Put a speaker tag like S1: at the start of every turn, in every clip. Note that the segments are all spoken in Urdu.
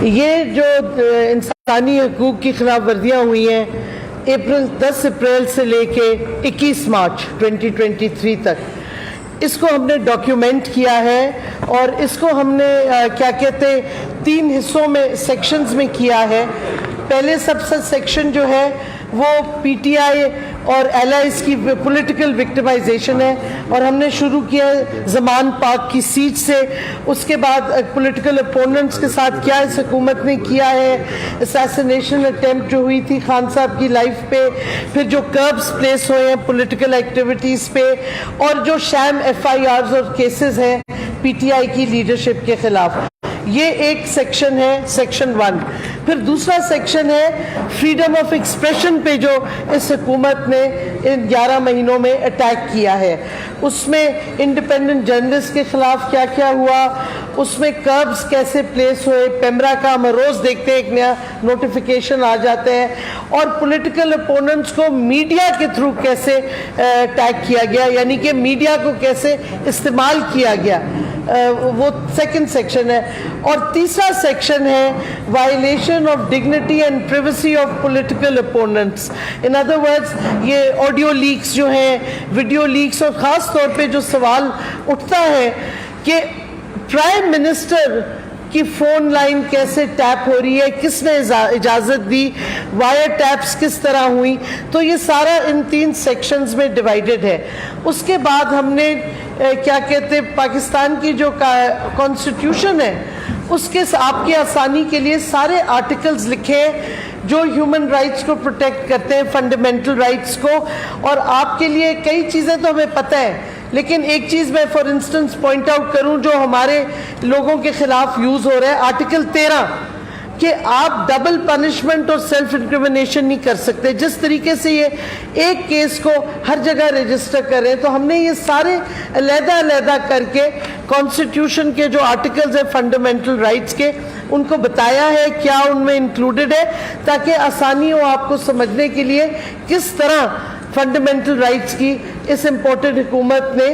S1: یہ جو انسانی حقوق کی خلاف ورزیاں ہوئی ہیں 10 اپریل سے لے کے 21 مارچ 2023 تک، اس کو ہم نے ڈاکیومنٹ کیا ہے اور اس کو ہم نے کیا کہتے 3 حصوں میں سیکشنز میں کیا ہے۔ پہلے سب سے سیکشن جو ہے وہ پی ٹی آئی اور ایلائز کی پولیٹیکل وکٹمائزیشن ہے، اور ہم نے شروع کیا زمان پاک کی سیٹ سے۔ اس کے بعد پولیٹیکل اپوننٹس کے ساتھ کیا اس حکومت نے کیا ہے، اسیسینیشن اٹیمپٹ جو ہوئی تھی خان صاحب کی لائف پہ، پھر جو کربس پلیس ہوئے ہیں پولیٹیکل ایکٹیویٹیز پہ، اور جو شام ایف آئی آرز اور کیسز ہیں پی ٹی آئی کی لیڈرشپ کے خلاف۔ یہ ایک سیکشن ہے، سیکشن 1۔ پھر دوسرا سیکشن ہے فریڈم آف ایکسپریشن پہ، جو اس حکومت نے ان 11 مہینوں میں اٹیک کیا ہے۔ اس میں انڈیپینڈنٹ جرنلسٹ کے خلاف کیا کیا ہوا، اس میں کربس کیسے پلیس ہوئے، پیمرا کا ہم روز دیکھتے ہیں ایک نیا نوٹیفیکیشن آ جاتے ہیں، اور پولیٹیکل اپوننٹس کو میڈیا کے تھرو کیسے اٹیک کیا گیا، یعنی کہ میڈیا کو کیسے استعمال کیا گیا، وہ سیکنڈ سیکشن ہے۔ اور تیسرا سیکشن ہے violation of dignity and privacy of political opponents. In other words یہ آڈیو لیکس جو ہیں، ویڈیو لیکس، اور خاص طور پہ جو سوال اٹھتا ہے کہ پرائم منسٹر کی فون لائن کیسے ٹیپ ہو رہی ہے، کس نے اجازت دی، وائر ٹیپس کس طرح ہوئی، تو یہ سارا ان 3 سیکشنز میں ڈیوائیڈڈ ہے۔ اس کے بعد ہم نے کیا کہتے ہیں پاکستان کی جو کانسٹیٹیوشن ہے اس کے آپ کی آسانی کے لیے سارے آرٹیکلز لکھے ہیں جو ہیومن رائٹس کو پروٹیکٹ کرتے ہیں، فنڈامنٹل رائٹس کو۔ اور آپ کے لیے کئی چیزیں تو ہمیں پتہ ہے، لیکن ایک چیز میں فار انسٹنس پوائنٹ آؤٹ کروں جو ہمارے لوگوں کے خلاف یوز ہو رہا ہے، آرٹیکل 13، کہ آپ ڈبل پنشمنٹ اور سیلف انکریمنیشن نہیں کر سکتے۔ جس طریقے سے یہ ایک کیس کو ہر جگہ رجسٹر کر رہے ہیں، تو ہم نے یہ سارے علیحدہ علیحدہ کر کے کانسٹیٹیوشن کے جو آرٹیکلز ہیں فنڈامنٹل رائٹس کے، ان کو بتایا ہے کیا ان میں انکلوڈڈ ہے، تاکہ آسانی ہو آپ کو سمجھنے کے لیے کس طرح فنڈامنٹل رائٹس کی اس امپورٹنٹ حکومت نے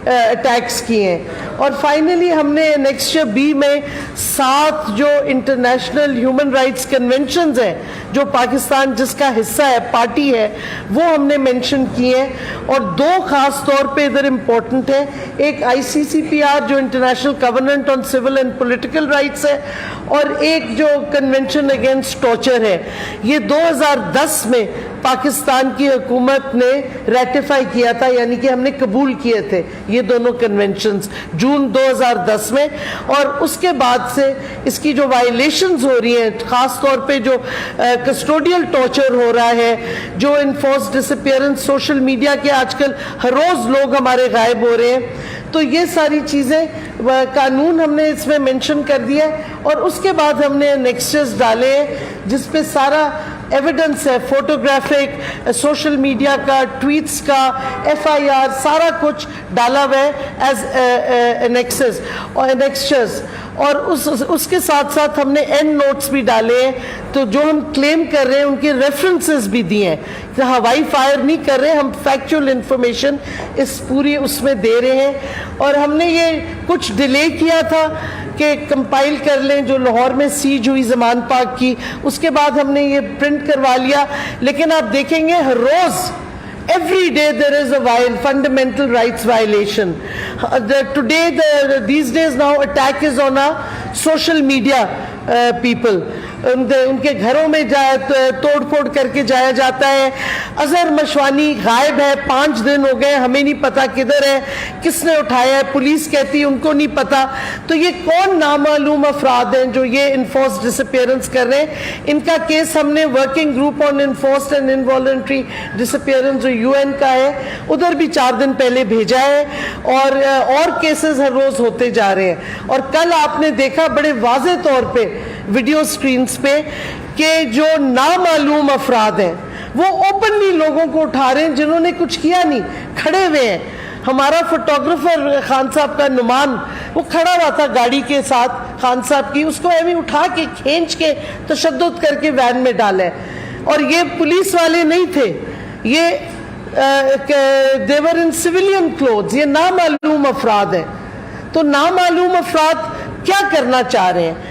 S1: اٹیکس کیے ہیں۔ اور فائنلی ہم نے نیکسچر بی میں 7 جو انٹرنیشنل ہیومن رائٹس کنونشنز ہیں جو پاکستان جس کا حصہ ہے، پارٹی ہے، وہ ہم نے مینشن کیے ہیں، اور 2 خاص طور پہ ادھر امپورٹنٹ ہیں۔ ایک آئی سی سی پی آر جو international covenant on civil and political rights ہے، اور ایک جو کنونشن اگینسٹ ٹارچر ہے۔ یہ 2010 میں پاکستان کی حکومت نے ریٹیفائی کیا تھا، یعنی کہ ہم نے قبول کیے تھے یہ دونوں کنونشنز جون 2010 میں۔ اور اس کے بعد سے اس کی جو وائلیشنز ہو رہی ہیں، خاص طور پہ جو کسٹوڈیل ٹارچر ہو رہا ہے، جو انفورس ڈس اپیئرنس، سوشل میڈیا کے آج کل ہر روز لوگ ہمارے غائب ہو رہے ہیں، تو یہ ساری چیزیں قانون ہم نے اس میں مینشن کر دیا ہے۔ اور اس کے بعد ہم نے نیکسچرز ڈالے ہیں جس پہ سارا ایویڈنس ہے، فوٹوگرافک، سوشل میڈیا کا، ٹویٹس کا، ایف آئی آر، سارا کچھ ڈالا ہوا ہے ایز انیکسز اور انیکسچرز۔ اور اس کے ساتھ ساتھ ہم نے اینڈ نوٹس بھی ڈالے ہیں، تو جو ہم کلیم کر رہے ہیں ان کے ریفرنسز بھی دیے ہیں، کہ ہوائی فائر نہیں کر رہے، ہم فیکچول انفارمیشن اس میں دے رہے ہیں۔ اور ہم نے یہ کچھ ڈیلے کیا تھا کہ کمپائل کر لیں جو لاہور میں سیج ہوئی زمان پاک کی، اس کے بعد ہم نے یہ پرنٹ کروا لیا۔ لیکن آپ دیکھیں گے ہر روز every day there is a fundamental rights violation. These days now attack is on our social media people. ان کے گھروں میں توڑ پھوڑ کر کے جایا جاتا ہے۔ اظہر مشوانی غائب ہے، 5 دن ہو گئے، ہمیں نہیں پتا کدھر ہے، کس نے اٹھایا ہے، پولیس کہتی ہے ان کو نہیں پتا۔ تو یہ کون نامعلوم افراد ہیں جو یہ انفورس ڈس اپیئرنس کر رہے ہیں؟ ان کا کیس ہم نے working group on enforced and involuntary disappearance جو یو این کا ہے، ادھر بھی 4 دن پہلے بھیجا ہے، اور کیسز ہر روز ہوتے جا رہے ہیں۔ اور کل آپ نے دیکھا بڑے واضح طور پہ ویڈیو سکرینز پہ کہ جو نامعلوم افراد ہیں وہ اوپنلی لوگوں کو اٹھا رہے ہیں جنہوں نے کچھ کیا نہیں، کھڑے ہوئے ہیں۔ ہمارا فوٹوگرافر خان صاحب کا نعمان، وہ کھڑا ہوا تھا گاڑی کے ساتھ خان صاحب کی، اس کو ایویں اٹھا کے کھینچ کے تشدد کر کے وین میں ڈالا ہے۔ اور یہ پولیس والے نہیں تھے، یہ they were in civilian clothes، یہ نامعلوم افراد ہیں۔ تو نامعلوم افراد کیا کرنا چاہ رہے ہیں؟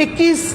S1: 21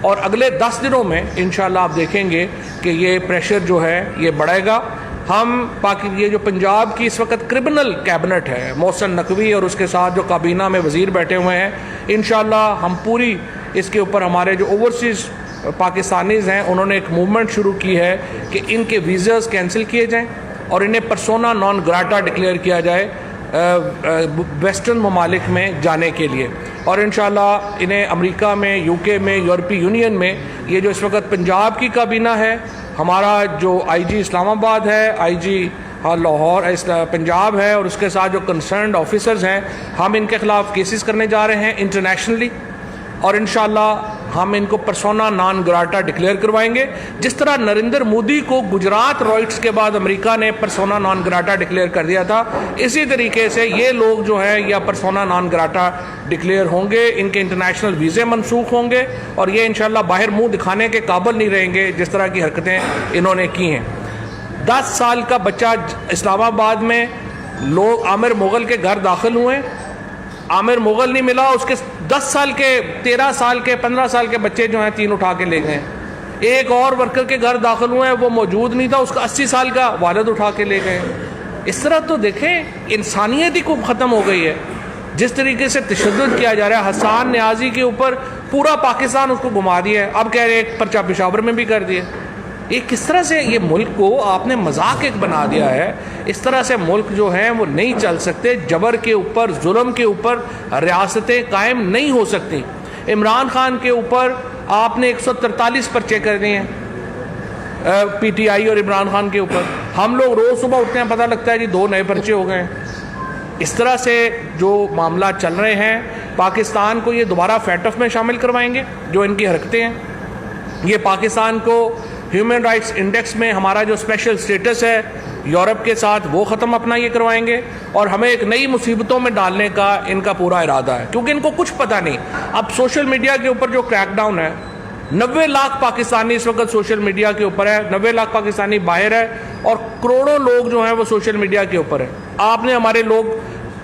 S2: اور اگلے 10 دنوں میں انشاءاللہ آپ دیکھیں گے کہ یہ پریشر جو ہے یہ بڑھے گا. ہم یہ جو پنجاب کی اس وقت کرمنل کیبنٹ ہے, محسن نقوی اور اس کے ساتھ جو کابینہ میں وزیر بیٹھے ہوئے ہیں, انشاءاللہ ہم پوری اس کے اوپر ہمارے جو اوورسیز پاکستانیز ہیں انہوں نے ایک موومنٹ شروع کی ہے کہ ان کے ویزاز کینسل کیے جائیں اور انہیں پرسونا نان گراٹا ڈکلیئر کیا جائے ویسٹرن ممالک میں جانے کے لیے. اور انشاءاللہ انہیں امریکہ میں, یو کے میں, یورپی یونین میں یہ جو اس وقت پنجاب کی کابینہ ہے, ہمارا جو آئی جی اسلام آباد ہے, آئی جی لاہور پنجاب ہے, اور اس کے ساتھ جو کنسرنڈ آفیسرز ہیں, ہم ان کے خلاف کیسز کرنے جا رہے ہیں انٹرنیشنلی, اور انشاءاللہ ہم ان کو پرسونا نان گراٹا ڈکلیئر کروائیں گے. جس طرح نریندر مودی کو گجرات رائٹس کے بعد امریکہ نے پرسونا نان گراٹا ڈکلیئر کر دیا تھا, اسی طریقے سے یہ لوگ جو ہیں یا پرسونا نان گراٹا ڈکلیئر ہوں گے, ان کے انٹرنیشنل ویزے منسوخ ہوں گے, اور یہ انشاءاللہ باہر منہ دکھانے کے قابل نہیں رہیں گے جس طرح کی حرکتیں انہوں نے کی ہیں. 10 سال کا بچہ اسلام آباد میں لوگ عامر مغل کے گھر داخل ہوئے, عامر مغل نہیں ملا, اس کے 10 سال کے, 13 سال کے, 15 سال کے بچے جو ہیں 3 اٹھا کے لے گئے. ایک اور ورکر کے گھر داخل ہوئے ہیں, وہ موجود نہیں تھا, اس کا 80 سال کا والد اٹھا کے لے گئے. اس طرح تو دیکھیں انسانیت ہی کو ختم ہو گئی ہے. جس طریقے سے تشدد کیا جا رہا ہے, حسان نیازی کے اوپر پورا پاکستان اس کو گھما دیا ہے, اب کہہ رہے ہیں پرچہ پشاور میں بھی کر دیا. یہ کس طرح سے یہ ملک کو آپ نے مذاق ایک بنا دیا ہے. اس طرح سے ملک جو ہیں وہ نہیں چل سکتے. جبر کے اوپر, ظلم کے اوپر ریاستیں قائم نہیں ہو سکتی. عمران خان کے اوپر آپ نے 143 پرچے کر دیے ہیں, پی ٹی آئی اور عمران خان کے اوپر. ہم لوگ روز صبح اٹھتے ہیں, پتہ لگتا ہے جی 2 نئے پرچے ہو گئے ہیں. اس طرح سے جو معاملات چل رہے ہیں, پاکستان کو یہ دوبارہ فیٹ آف میں شامل کروائیں گے جو ان کی حرکتیں ہیں. یہ پاکستان کو ہیومن رائٹس انڈیکس میں ہمارا جو اسپیشل سٹیٹس ہے یورپ کے ساتھ وہ ختم اپنا یہ کروائیں گے, اور ہمیں ایک نئی مصیبتوں میں ڈالنے کا ان کا پورا ارادہ ہے, کیونکہ ان کو کچھ پتہ نہیں. اب سوشل میڈیا کے اوپر جو کریک ڈاؤن ہے, 90 لاکھ پاکستانی اس وقت سوشل میڈیا کے اوپر ہے, 90 لاکھ پاکستانی باہر ہے, اور کروڑوں لوگ جو ہیں وہ سوشل میڈیا کے اوپر ہے. آپ نے ہمارے لوگ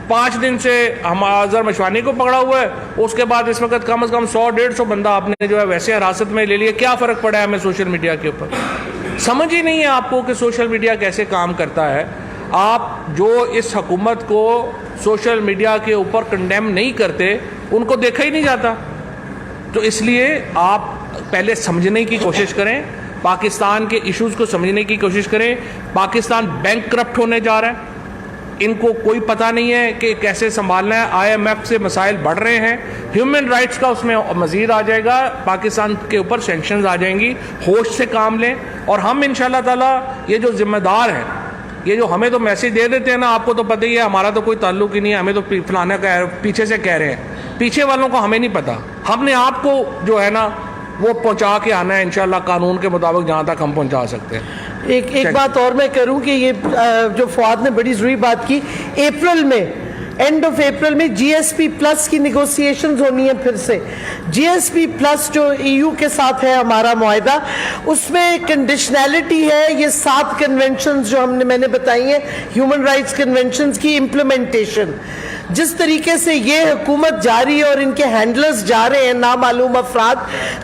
S2: 5 دن سے ہم اظہر مشوانی کو پکڑا ہوا ہے, اس کے بعد اس وقت کم از کم 100-150 بندہ آپ نے جو ہے ویسے حراست میں لے لیا. کیا فرق پڑا ہے ہمیں سوشل میڈیا کے اوپر؟ سمجھ ہی نہیں ہے آپ کو کہ سوشل میڈیا کیسے کام کرتا ہے. آپ جو اس حکومت کو سوشل میڈیا کے اوپر کنڈیم نہیں کرتے, ان کو دیکھا ہی نہیں جاتا. تو اس لیے آپ پہلے سمجھنے کی کوشش کریں, پاکستان کے ایشوز کو سمجھنے کی کوشش کریں. پاکستان بینک کرپٹ ہونے جا رہا ہے, ان کو کوئی پتہ نہیں ہے کہ کیسے سنبھالنا ہے. آئی ایم ایف سے مسائل بڑھ رہے ہیں, ہیومن رائٹس کا اس میں مزید آ جائے گا, پاکستان کے اوپر سینکشنز آ جائیں گی. ہوش سے کام لیں, اور ہم انشاءاللہ تعالیٰ یہ جو ذمہ دار ہیں, یہ جو ہمیں تو میسج دے دیتے ہیں نا, آپ کو تو پتہ ہی ہے ہمارا تو کوئی تعلق ہی نہیں ہے, ہمیں تو فلانا پیچھے سے کہہ رہے ہیں, پیچھے والوں کو ہمیں نہیں پتہ. ہم نے آپ کو جو ہے نا وہ پہنچا کے آنا ہے انشاءاللہ قانون کے مطابق جہاں تک ہم پہنچا سکتے ہیں.
S1: ایک بات اور میں کروں کہ یہ جو فواد نے بڑی ضروری بات کی, اپریل میں, اینڈ آف اپریل میں جی ایس پی پلس کی نیگوسیشنز ہونی ہیں پھر سے. جی ایس پی پلس جو ای یو کے ساتھ ہے ہمارا معاہدہ, اس میں کنڈیشنلٹی ہے یہ 7 کنونشنز جو میں نے بتائی ہیں, ہیومن رائٹس کنونشنز کی امپلیمنٹیشن. جس طریقے سے یہ حکومت جاری ہے اور ان کے ہینڈلرز جا رہے ہیں نامعلوم افراد,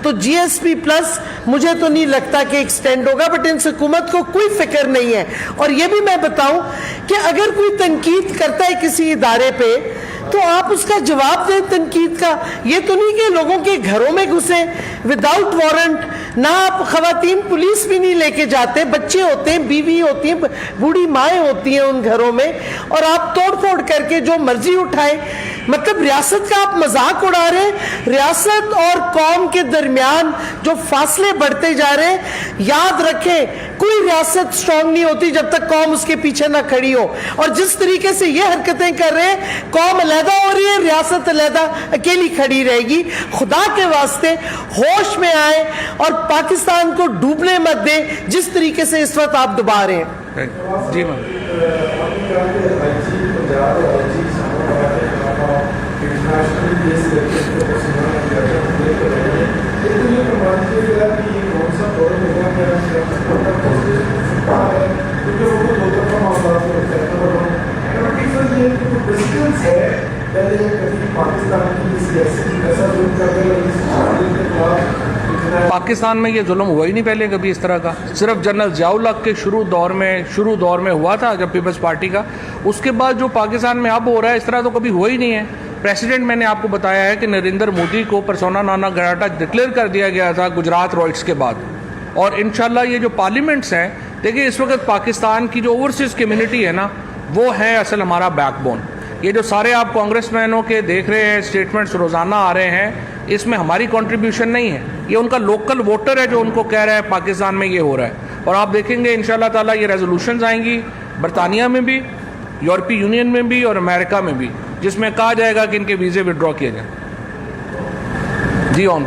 S1: تو جی ایس پی پلس مجھے تو نہیں لگتا کہ ایکسٹینڈ ہوگا. بٹ ان حکومت کو کوئی فکر نہیں ہے. اور یہ بھی میں بتاؤں کہ اگر کوئی تنقید کرتا ہے کسی ادارے پہ, تو آپ اس کا جواب دیں تنقید کا. یہ تو نہیں کہ لوگوں کے گھروں میں گھسیں وداؤٹ وارنٹ. نہ آپ خواتین پولیس بھی نہیں لے کے جاتے, بچے ہوتے ہیں, بیوی ہوتی ہیں, بوڑھی مائیں ہوتی ہیں ان گھروں میں, اور آپ توڑ پھوڑ کر کے جو مرضی اٹھائیں. مطلب ریاست کا آپ مذاق اڑا رہے ہیں. ریاست اور قوم کے درمیان جو فاصلے بڑھتے جا رہے ہیں, یاد رکھیں کوئی ریاست سٹرونگ نہیں ہوتی جب تک قوم اس کے پیچھے نہ کھڑی ہو. اور جس طریقے سے یہ حرکتیں کر رہے ہیں, قوم علیحدہ ہو رہی ہے, ریاست علیحدہ اکیلی کھڑی رہے گی. خدا کے واسطے ہوش میں آئیں اور پاکستان کو ڈوبنے مت دیں جس طریقے سے اس وقت آپ ڈبا رہے ہیں.
S2: جی میم.
S3: پاکستان کی سیاسی
S2: پاکستان میں یہ ظلم ہوا ہی نہیں پہلے کبھی اس طرح کا. صرف جنرل ضیاء الحق کے شروع دور میں ہوا تھا جب پیپلز پارٹی کا. اس کے بعد جو پاکستان میں اب ہو رہا ہے اس طرح تو کبھی ہوا ہی نہیں ہے. پریسیڈنٹ میں نے آپ کو بتایا ہے کہ نریندر مودی کو پرسونا نانا گراٹا ڈکلیئر کر دیا گیا تھا گجرات رائٹس کے بعد. اور انشاءاللہ یہ جو پارلیمنٹس ہیں, دیکھیں اس وقت پاکستان کی جو اوورسیز کمیونٹی ہے نا, وہ ہے اصل ہمارا بیک بون. یہ جو سارے آپ کانگریس مینوں کے دیکھ رہے ہیں اسٹیٹمنٹس روزانہ آ رہے ہیں, اس میں ہماری کنٹریبیوشن نہیں ہے. یہ ان کا لوکل ووٹر ہے جو ان کو کہہ رہا ہے پاکستان میں یہ ہو رہا ہے. اور آپ دیکھیں گے انشاءاللہ تعالیٰ یہ ریزولوشنز آئیں گی برطانیہ میں بھی, یورپی یونین میں بھی اور امریکہ میں بھی, جس میں کہا جائے گا کہ ان کے ویزے وڈرا کیے جائیں. جی آن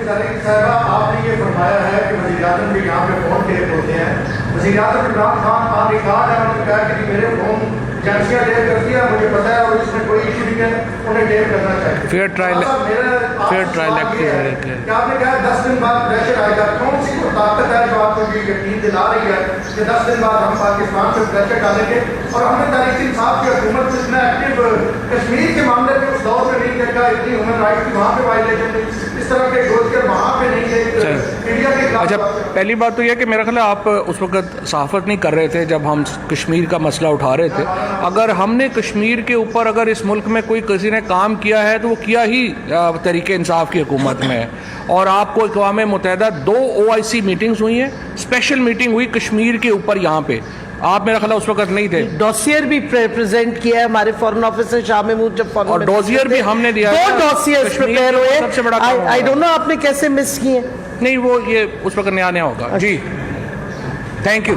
S3: آپ نے یہ فرمایا ہے کہ وزیر اعظم بھی یہاں پہ فون ٹیپ ہوتے ہیں. وزیر اعظم عمران خان آپ نے کہا کہ میرے فون ایجنسیاں ٹیپ کرتی ہیں, مجھے پتا ہے اور اس میں کوئی ایشو نہیں ہے, انہیں ٹیپ کرنا چاہیے.
S2: فیئر ٹرائل ایکٹ
S3: کہ آپ نے کہا 10 دن بعد پریشر آئے گا. کون سی طاقت ہے جو آپ کو یہ یقین دلا رہی ہے کہ 10 دن بعد ہم پاکستان پہ پریشر ڈالیں گے؟ اور ہم نے تحریک انصاف کی حکومت کو اتنا ایکٹیو کشمیر کے معاملے میں اس دور میں نہیں دیکھا, اتنی ہیومن رائٹس کی وہاں پہ وائلیشن نہیں, اس طرح کے ڈوزر وہاں پہ نہیں تھے انڈیا کے خلاف.
S2: اچھا, پہلی بات تو یہ کہ میرا خیال ہے آپ اس وقت صحافت نہیں کر رہے تھے جب ہم کشمیر کا مسئلہ اٹھا رہے تھے. اگر ہم نے کشمیر کے اوپر اگر اس ملک میں کوئی کسی نے کام کیا ہے تو وہ کیا ہی تحریک انصاف کی حکومت میں ہے. اور آپ کو اقوام متحدہ 2 OIC میٹنگز ہوئی ہیں, اسپیشل میٹنگ ہوئی کشمیر کے اوپر یہاں پہ, آپ میرا خیال اس وقت نہیں تھے.
S1: ڈوسیئر بھی پریزنٹ کیا ہے ہمارے فارن آفس سے شاہ محمود جب فارن,
S2: اور ڈوزیئر بھی ہم نے دیا,
S1: 2 ڈوسیئرز پریپیئر ہوئے.
S2: سب سے بڑا
S1: آئی ڈونٹ نو آپ نے کیسے مس کیے.
S2: نہیں وہ یہ اس وقت نیا ہوگا. جی تھینک یو.